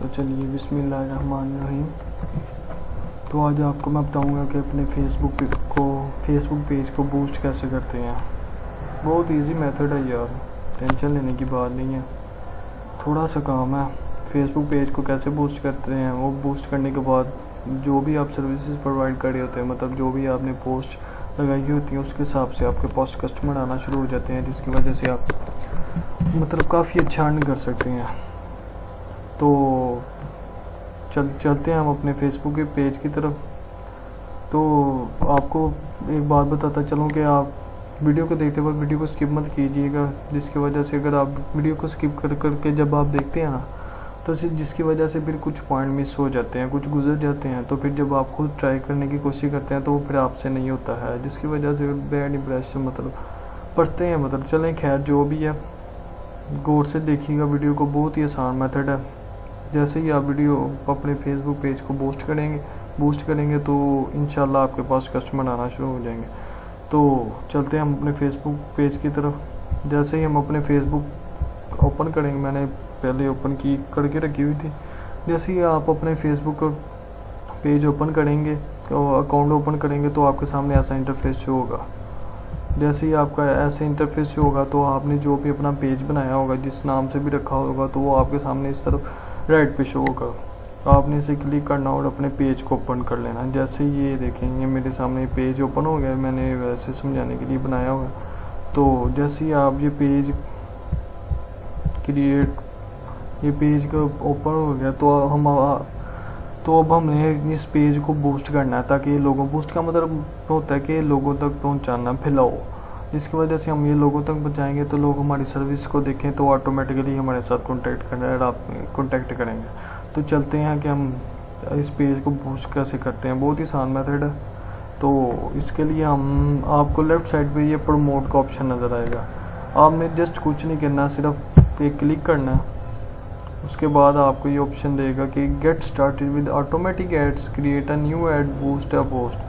तो चलिए बिस्मिल्लाहिर्रहमानिर्रहीम। तो आज आपको मैं बताऊंगा कि अपने फेसबुक पेज को बूस्ट कैसे करते हैं। बहुत इजी मेथड है यार, टेंशन लेने की बात नहीं है, थोड़ा सा काम है। फेसबुक पेज को कैसे बूस्ट करते हैं, वो बूस्ट करने के बाद जो भी आप सर्विसेज प्रोवाइड कर रहे होते हैं, मतलब जो भी आपने पोस्ट लगाई होती है उसके हिसाब से आपके पास कस्टमर आना शुरू हो जाते हैं, जिसकी वजह से आप मतलब काफ़ी अच्छा अर्न कर सकते हैं। तो चलते हैं हम अपने फेसबुक के पेज की तरफ। तो आपको एक बात बताता चलूँ कि आप वीडियो को देखते वक्त वीडियो को स्किप मत कीजिएगा, जिसकी वजह से अगर आप वीडियो को स्किप करके जब आप देखते हैं ना, तो जिसकी वजह से फिर कुछ पॉइंट मिस हो जाते हैं, कुछ गुजर जाते हैं। तो फिर जब आप खुद ट्राई करने की कोशिश करते हैं तो वो फिर आपसे नहीं होता है, जिसकी वजह से बैड इंप्रेशन मतलब पड़ते हैं। मतलब चलें, खैर जो भी है गौर से देखिएगा वीडियो को, बहुत ही आसान मेथड है। जैसे ही आप वीडियो अपने फेसबुक पेज को बूस्ट करेंगे तो इंशाल्लाह आपके पास कस्टमर आना शुरू हो जाएंगे। तो चलते हैं हम अपने फेसबुक पेज की तरफ। जैसे ही हम अपने फेसबुक ओपन करेंगे, मैंने पहले ओपन की करके रखी हुई थी। जैसे ही आप अपने फेसबुक पेज ओपन करेंगे, तो अकाउंट ओपन करेंगे, तो आपके सामने ऐसा इंटरफेस शो होगा। जैसे ही आपका ऐसे इंटरफेस शो होगा, तो आपने जो भी अपना पेज बनाया होगा, जिस नाम से भी रखा होगा, तो वो आपके सामने इस तरफ राइट पे शो होगा। आपने इसे क्लिक करना और अपने पेज को ओपन कर लेना। जैसे ये देखेंगे मेरे सामने पेज ओपन हो गया, मैंने वैसे समझाने के लिए बनाया हुआ। तो जैसे ही आप ये पेज का ओपन हो गया, तो अब हमने इस पेज को बूस्ट करना है, ताकि लोगों बूस्ट का मतलब होता है कि लोगों तक पहुंचाना, फैलाओ। इसकी वजह से हम ये लोगों तक पहुंचाएंगे तो लोग हमारी सर्विस को देखें तो ऑटोमेटिकली हमारे साथ कॉन्टेक्ट करेंगे। तो चलते हैं कि हम इस पेज को बूस्ट कैसे करते हैं। बहुत ही आसान मेथड है। तो इसके लिए आपको लेफ्ट साइड पे ये प्रमोट का ऑप्शन नज़र आएगा। आपने जस्ट कुछ नहीं करना, सिर्फ पे क्लिक करना है। उसके बाद आपको ये ऑप्शन देगा कि get started with automatic ads, create a new ad, boost a post.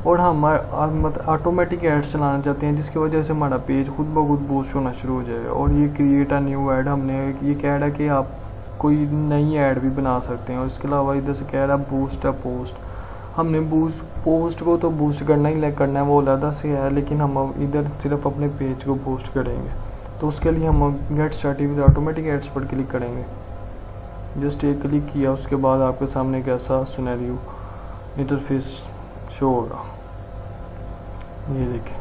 और हम ऑटोमेटिक एड्स चलाना चाहते हैं, जिसकी वजह से हमारा पेज खुद ब खुद बूस्ट होना शुरू हो जाएगा। और ये क्रिएट अ न्यू ऐड, हमने ये कह रहा है कि आप कोई नई ऐड भी बना सकते हैं। और इसके अलावा इधर से कह रहा है बूस्ट अ पोस्ट। हमने पोस्ट को तो बूस्ट करना है, वो अलग से है, लेकिन हम इधर सिर्फ अपने पेज को बूस्ट करेंगे। तो उसके लिए हम get started with automatic ads पर क्लिक करेंगे। जस्ट एक क्लिक किया, उसके बाद आपके सामने एक ऐसा सिनेरियो इंटरफेस शो होगा। ये देखिए,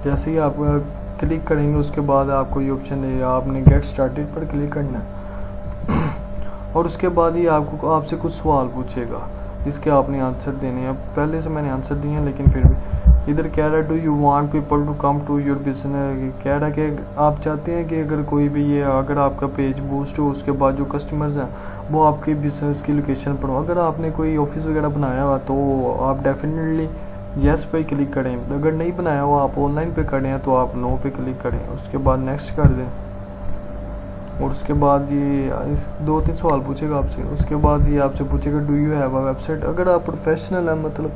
जैसे ही आप क्लिक करेंगे उसके बाद आपको ये ऑप्शन देगा, आपने गेट स्टार्टेड पर क्लिक करना है। और उसके बाद ही आपसे कुछ सवाल पूछेगा, जिसके आपने आंसर देने हैं। पहले से मैंने आंसर दिए हैं, लेकिन फिर भी इधर कह रहा है do you want people to come to your business. कह रहा है कि आप चाहते हैं कि अगर कोई भी ये अगर आपका पेज बूस्ट हो, उसके बाद जो कस्टमर्स हैं वो आपके बिजनेस की लोकेशन पर हो। अगर आपने कोई ऑफिस वगैरह बनाया हुआ तो आप डेफिनेटली यस पे क्लिक करें। अगर नहीं बनाया हुआ, आप ऑनलाइन पे करें तो आप नो पे क्लिक करें। उसके बाद नेक्स्ट कर दें। और उसके बाद ये 2-3 सवाल पूछेगा आपसे। उसके बाद ये आपसे पूछेगा do you have a website. अगर आप प्रोफेशनल है, मतलब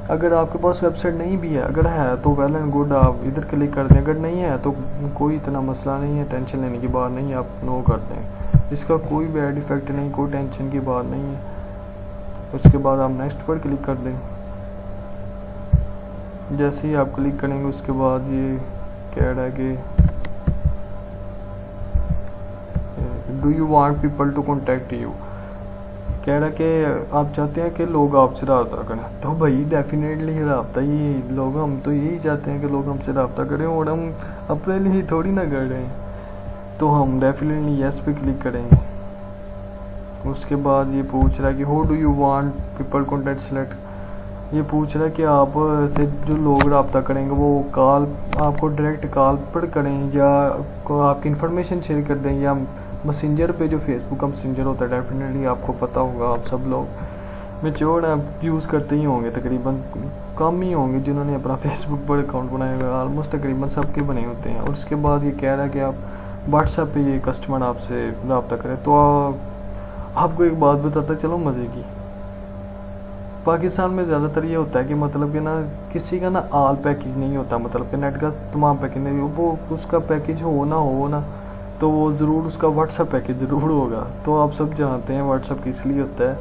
अगर आपके पास वेबसाइट नहीं भी है, अगर है तो वेल एंड गुड, आप इधर क्लिक कर दें। अगर नहीं है तो कोई इतना मसला नहीं है, टेंशन लेने की बात नहीं है, आप नो कर दें। इसका कोई बैड इफेक्ट नहीं, कोई टेंशन की बात नहीं है। उसके बाद आप नेक्स्ट पर क्लिक कर दें। जैसे ही आप क्लिक करेंगे उसके बाद ये कह रहा है कि do you want people to contact you. कह रहा है कि आप चाहते हैं कि लोग आपसे रब्ता करें। तो भाई डेफिनेटली रब्ता, ये लोग हम तो यही चाहते हैं कि लोग हमसे रब्ता करें, और हम अपने लिए थोड़ी ना कर रहे हैं। तो हम डेफिनेटली यस पे क्लिक करेंगे। उसके बाद ये पूछ रहा है कि how do you want people contact select. ये पूछ रहा है कि आप से जो लोग रब्ता करेंगे वो कॉल आपको डायरेक्ट कॉल पर करें, या आपकी इन्फॉर्मेशन शेयर कर दें, या मैसेंजर पे, जो फेसबुक का मैसेंजर होता है। डेफिनेटली आपको पता होगा, आप सब लोग मेच्योर यूज़ करते ही होंगे, तकरीबन कम ही होंगे जिन्होंने अपना फेसबुक पर अकाउंट बनाया हुआ है। ऑलमोस्ट तकरीबन सबके बने होते हैं। और उसके बाद ये कह रहा है कि आप व्हाट्सएप पे ये कस्टमर आपसे रब्ता करें। तो आपको एक बात बताता चलो मज़े की, पाकिस्तान में ज़्यादातर ये होता है कि मतलब कि ना किसी का ना आल पैकेज नहीं होता, मतलब कि नेट का तमाम पैकेज नहीं, वो उसका पैकेज हो ना तो वो ज़रूर उसका व्हाट्सअप पैकेज ज़रूर होगा। तो आप सब जानते हैं व्हाट्सअप किस लिए होता है,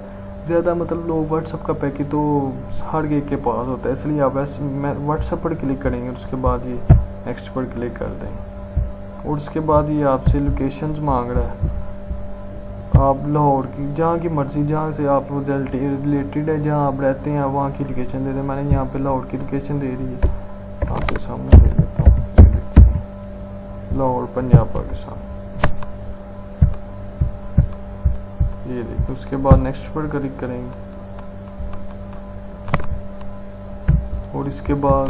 ज़्यादा मतलब लोग व्हाट्सअप का पैकेज तो हर एक के पास होता है, इसलिए आप ऐसे व्हाट्सअप पर क्लिक करेंगे, उसके बाद ये नेक्स्ट पर क्लिक कर देंगे और उसके बाद ये आपसे लोकेशंस मांग रहा है। आप लाहौर की जहाँ की मर्ज़ी, जहाँ से आप रिलेटेड है, जहाँ आप रहते हैं वहाँ की लोकेशन दे दें। मैंने यहाँ पे लाहौर की लोकेशन दे दी है, आपके सामने दे देता हूँ, लाहौर पंजाब पाकिस्तान, ये देखिए। उसके बाद नेक्स्ट पर क्लिक करेंगे और इसके बाद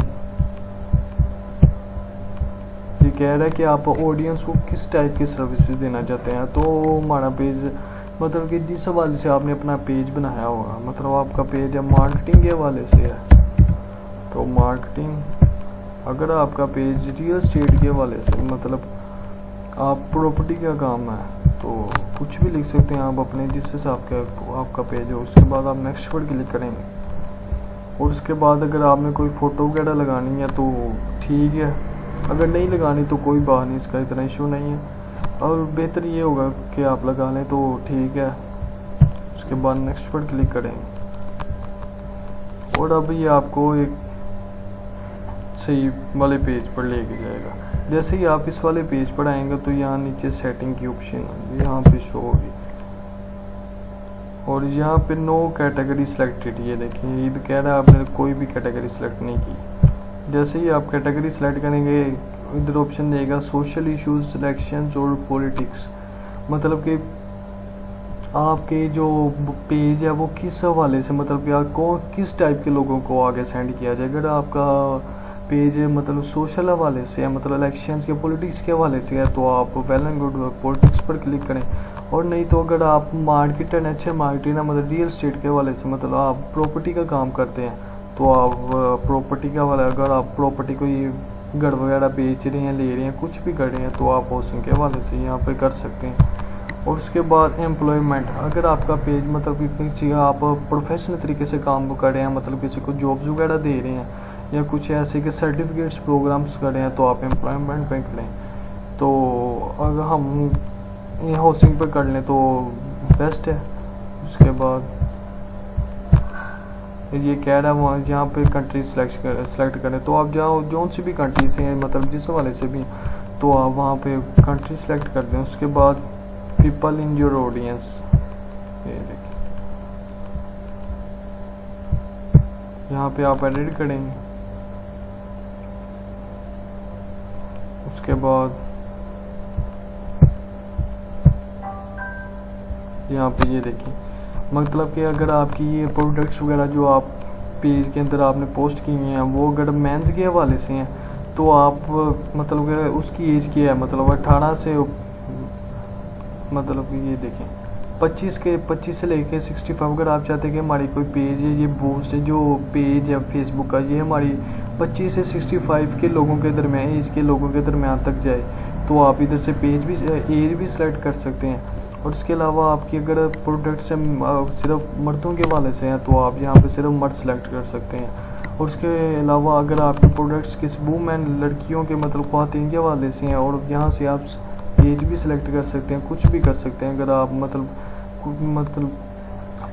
ये कह रहा है कि आप ऑडियंस को किस टाइप की सर्विसेज देना चाहते हैं। तो हमारा पेज मतलब कि जिस हवाले से आपने अपना पेज बनाया होगा, मतलब आपका पेज है मार्केटिंग के हवाले से है तो मार्केटिंग, अगर आपका पेज रियल एस्टेट के हवाले से मतलब आप प्रॉपर्टी का काम है तो कुछ भी लिख सकते हैं आप अपने जिस हिसाब का आपका पेज हो। उसके बाद आप नेक्स्ट पर क्लिक करेंगे और उसके बाद अगर आपने कोई फ़ोटो वगैरह लगानी है तो ठीक है, अगर नहीं लगानी तो कोई बात नहीं, इसका इतना इशू नहीं है और बेहतर ये होगा कि आप लगा लें तो ठीक है। उसके बाद नेक्स्ट पर क्लिक करेंगे और अब ये आपको एक सही वाले पेज पर लेके जाएगा। जैसे ही आप इस वाले पेज पर आएंगे तो यहाँ नीचे सेटिंग की ऑप्शन यहाँ पे शो होगी और यहाँ पे नो कैटेगरी सिलेक्टेड, ये देखिए ये कह रहा है आपने कोई भी कैटेगरी सिलेक्ट नहीं की। जैसे ही आप कैटेगरी सिलेक्ट करेंगे इधर ऑप्शन देगा सोशल इश्यूज, सिलेक्शंस और पॉलिटिक्स, मतलब कि आपके जो पेज है वो किस हवाले से, मतलब कि आपको किस टाइप के लोगों को आगे सेंड किया जाए। अगर आपका पेज है मतलब सोशल हवाले से है, मतलब इलेक्शंस के पॉलिटिक्स के हवाले से है तो आप वेल एंड गुड पॉलिटिक्स पर क्लिक करें। और नहीं तो अगर आप मार्केट एंड अच्छे मार्केट है मतलब रियल एस्टेट के हवाले से, मतलब आप प्रॉपर्टी का काम करते हैं तो आप प्रॉपर्टी का हवाला, अगर आप प्रॉपर्टी कोई घर वगैरह बेच रहे हैं, ले रहे हैं, कुछ भी कर रहे हैं तो आप हाउसिंग के हवाले से यहाँ पे कर सकते हैं। और उसके बाद एम्प्लॉयमेंट, अगर आपका पेज मतलब कि किसी आप प्रोफेशनल तरीके से काम कर रहे हैं, मतलब किसी को जॉब्स वगैरह दे रहे हैं या कुछ ऐसे कि सर्टिफिकेट्स प्रोग्राम्स कर रहे हैं तो आप एम्प्लॉयमेंट पे करें। तो अगर हम ये हाउसिंग पे कर लें तो बेस्ट है। उसके बाद ये कह रहा है वहाँ जहाँ पे कंट्री सेलेक्ट करें तो आप जहाँ जो सी भी कंट्री से हैं मतलब जिस वाले से भी तो आप वहाँ पे कंट्री सेलेक्ट कर दें। उसके बाद पीपल इन योर ऑडियंस, ये देखिए यहाँ पे आप एडिट करेंगे। उसके बाद यहाँ पे ये देखिए मतलब कि अगर आपकी ये प्रोडक्ट्स वगैरह जो आप पेज के अंदर आपने पोस्ट किए हैं वो अगर मेंस के हवाले से हैं तो आप मतलब कि उसकी एज क्या है, मतलब 18 से मतलब कि ये देखें 25 से लेके 65। अगर आप चाहते हैं कि हमारी कोई पेज है ये बूस्ट है जो पेज है फेसबुक का ये हमारी 25 से 65 के लोगों के दरमियान एज के लोगों के दरमियान तक जाए तो आप इधर से पेज भी एज भी सिलेक्ट कर सकते हैं। और इसके अलावा आपकी अगर प्रोडक्ट से सिर्फ मर्दों के वाले से हैं तो आप यहाँ पे सिर्फ मर्द सेलेक्ट कर सकते हैं। और उसके अलावा अगर आपके प्रोडक्ट्स किसी वूमेन लड़कियों के मतलब ख्वातीन के वाले से हैं और यहाँ से आप एज भी सिलेक्ट कर सकते हैं, कुछ भी कर सकते हैं। अगर आप मतलब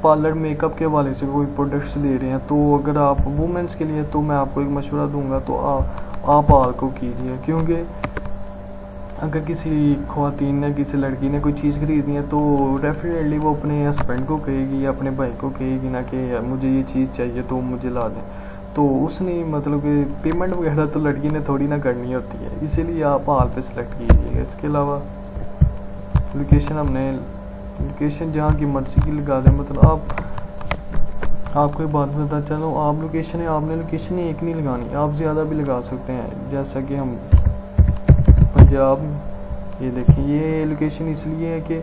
पार्लर मेकअप के वाले से कोई प्रोडक्ट्स ले रहे हैं तो अगर आप वुमेन्स के लिए तो मैं आपको एक मशवरा दूंगा तो आप आल को कीजिए, क्योंकि अगर किसी ख्वातीन ने किसी लड़की ने कोई चीज़ खरीदनी है तो डेफिनेटली वो अपने हस्बैंड को कहेगी या अपने भाई को कहेगी ना कि मुझे ये चीज़ चाहिए तो मुझे ला दें। तो उसने मतलब कि पेमेंट वगैरह तो लड़की ने थोड़ी ना करनी होती है, इसीलिए आप हाल पे सिलेक्ट कीजिएगा। इसके अलावा लोकेशन हमने लोकेशन जहाँ की मर्जी की लगा दें, मतलब आपको एक बात बता चलो आप लोकेशन है आपने लोकेशन एक नहीं लगानी, आप ज़्यादा भी लगा सकते हैं। जैसा कि हम पंजाब, ये देखिए ये लोकेशन इसलिए है कि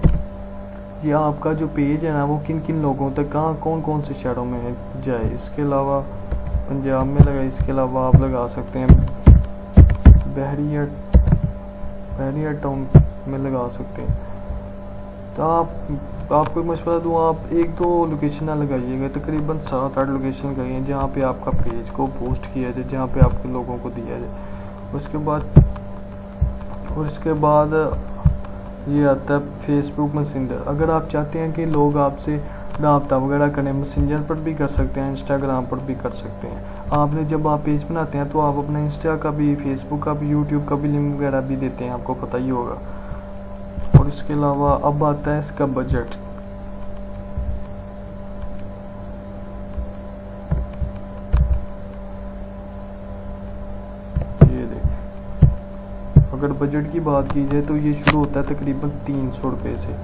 ये आपका जो पेज है ना वो किन किन लोगों तक कहाँ कौन कौन से शहरों में जाए। इसके अलावा पंजाब में लगा, इसके अलावा आप लगा सकते हैं बहरिया टाउन में लगा सकते हैं। तो आपको मशवरा दूँ आप 1-2 लोकेशन ना लगाइएगा, तकरीबन 7-8 लोकेशन लगाइए जहाँ पे आपका पेज को पोस्ट किया जाए, जहाँ पे आपके लोगों को दिया जाए। उसके बाद ये आता है फेसबुक मैसेंजर। अगर आप चाहते हैं कि लोग आपसे रब्ता वगैरह करें, मैसेंजर पर भी कर सकते हैं, इंस्टाग्राम पर भी कर सकते हैं। आपने जब आप पेज बनाते हैं तो आप अपना इंस्टा का भी, फेसबुक का भी, यूट्यूब का भी लिंक वगैरह भी देते हैं, आपको पता ही होगा। और इसके अलावा अब आता है इसका बजट। ये देखें, अगर बजट की बात की जाए तो ये शुरू होता है तकरीबन 300 रुपये से।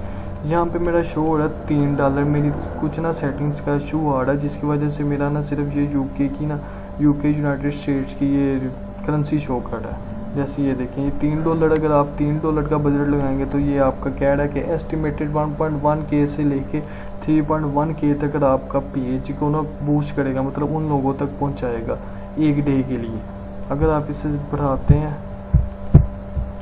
यहाँ पे मेरा शो हो रहा है $3। मेरी कुछ ना सेटिंग्स का इशू आ रहा है, जिसकी वजह से मेरा ना सिर्फ ये यूके की ना, यूके यूनाइटेड स्टेट्स की ये करेंसी शो कर रहा है। जैसे ये देखें, ये $3, अगर आप $3 का बजट लगाएंगे तो ये आपका कह रहा है कि एस्टिमेटेड 1.1K से लेके 3.1K तक आपका पेज को ना बूस्ट करेगा, मतलब उन लोगों तक पहुँचाएगा एक डे के लिए। अगर आप इसे बढ़ाते हैं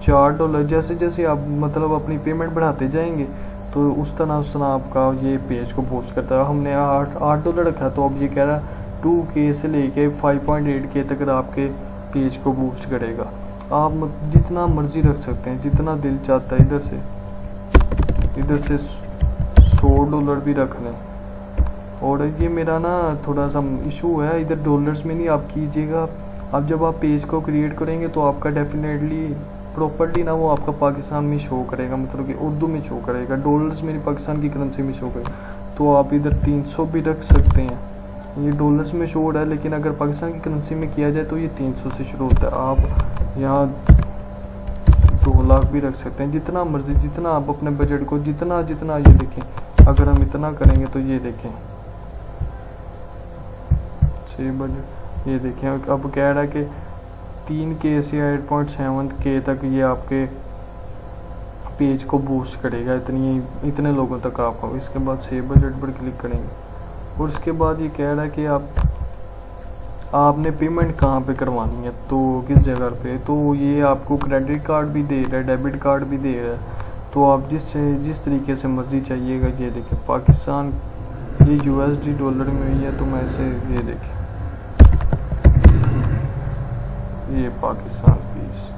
$4, जैसे जैसे आप मतलब अपनी पेमेंट बढ़ाते जाएंगे तो उस तरह आपका ये पेज को बूस्ट करता है। हमने $8 रखा, तो अब ये कह रहा है 2K से लेके 5.8K तक आपके पेज को बूस्ट करेगा। आप जितना मर्जी रख सकते हैं, जितना दिल चाहता है। इधर से $100 भी रख लें। और ये मेरा ना थोड़ा सा इशू है, इधर डॉलर्स में नहीं आप कीजिएगा। अब जब आप पेज को क्रिएट करेंगे तो आपका डेफिनेटली प्रॉपर्ली ना वो आपका पाकिस्तान में शो करेगा, मतलब कि उर्दू में शो करेगा, डॉलर्स मेरी पाकिस्तान की करेंसी में शो करेगा। तो आप इधर 300 भी रख सकते हैं। ये डॉलर्स में शो हो रहा है, लेकिन अगर पाकिस्तान की करेंसी में किया जाए तो ये 300 से शुरू होता है। आप यहाँ 2 लाख भी रख सकते हैं, जितना मर्जी, जितना आप अपने बजट को जितना ये देखें, अगर हम इतना करेंगे तो ये देखें सही बजट। ये देखें, अब कह रहा है कि 3K से 8.7K तक ये आपके पेज को बूस्ट करेगा, इतने लोगों तक आपको। इसके बाद सेव बजट पर क्लिक करेंगे और उसके बाद ये कह रहा है कि आपने पेमेंट कहाँ पे करवानी है, तो किस जगह पे। तो ये आपको क्रेडिट कार्ड भी दे रहा है, डेबिट कार्ड भी दे रहा है। तो आप जिस तरीके से मर्जी चाहिएगा। ये देखिए पाकिस्तान, ये USD डॉलर में ही है, तो मैं इसे ये देखें, ये पाकिस्तान पीस।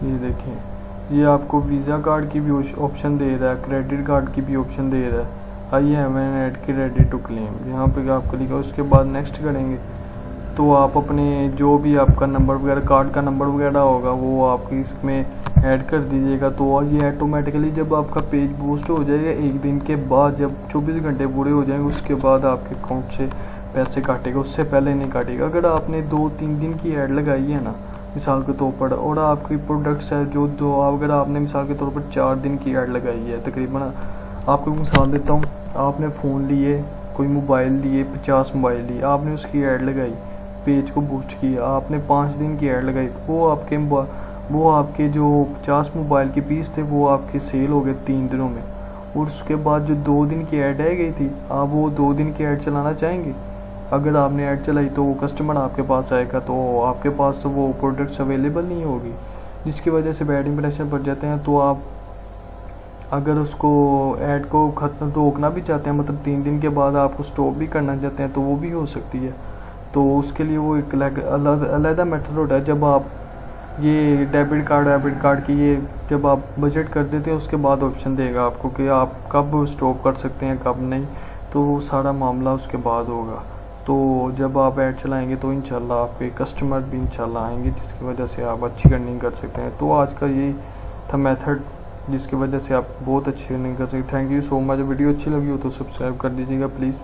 ये देखें, ये आपको वीज़ा कार्ड की भी ऑप्शन दे रहा है, क्रेडिट कार्ड की भी ऑप्शन दे रहा है। I have an ad credit to claim, यहाँ पे आप क्लिक करें, उसके बाद नेक्स्ट करेंगे तो आप अपने जो भी आपका नंबर वगैरह, कार्ड का नंबर वगैरह होगा वो आप इसमें ऐड कर दीजिएगा। तो ये ऑटोमेटिकली जब आपका पेज बूस्ट हो जाएगा, एक दिन के बाद जब 24 घंटे पूरे हो जाएंगे, उसके बाद आपके अकाउंट से पैसे काटेगा, उससे पहले नहीं काटेगा। अगर आपने 2-3 दिन की ऐड लगाई है ना, मिसाल के तौर पर, और आपकी प्रोडक्ट्स है जो दो, अगर आपने मिसाल के तौर पर 4 दिन की ऐड लगाई है, तकरीबन आपको मिसाल देता हूँ, आपने फ़ोन लिए, कोई मोबाइल लिए, 50 मोबाइल लिए, आपने उसकी ऐड लगाई, पेज को बूस्ट किया, आपने 5 दिन की ऐड लगाई, वो आपके जो 50 मोबाइल के पीस थे वो आपके सेल हो गए 3 दिनों में। और उसके बाद जो 2 दिन की ऐड रह गई थी, आप वो 2 दिन की ऐड चलाना चाहेंगे। अगर आपने ऐड चलाई तो वो कस्टमर आपके पास आएगा, तो आपके पास वो प्रोडक्ट्स अवेलेबल नहीं होगी, जिसकी वजह से बैड इंप्रेशन पड़ जाते हैं। तो आप अगर उसको ऐड को ख़त्म रोकना भी चाहते हैं, मतलब 3 दिन के बाद आपको स्टॉप भी करना चाहते हैं, तो वो भी हो सकती है। तो उसके लिए वो एक अलग मेथड होता है। जब आप ये डेबिट कार्ड की ये जब आप बजट कर देते हैं, उसके बाद ऑप्शन देगा आपको कि आप कब स्टॉप कर सकते हैं, कब नहीं। तो वो सारा मामला उसके बाद होगा। तो जब आप ऐड चलाएंगे तो इंशाल्लाह आपके कस्टमर भी इंशाल्लाह आएंगे, जिसकी वजह से आप अच्छी अर्निंग कर सकते हैं। तो आज का ये था मेथड, जिसकी वजह से आप बहुत अच्छी अर्निंग कर सकते हैं। Thank you so much. Video अच्छी लगी हो तो सब्सक्राइब कर दीजिएगा प्लीज़।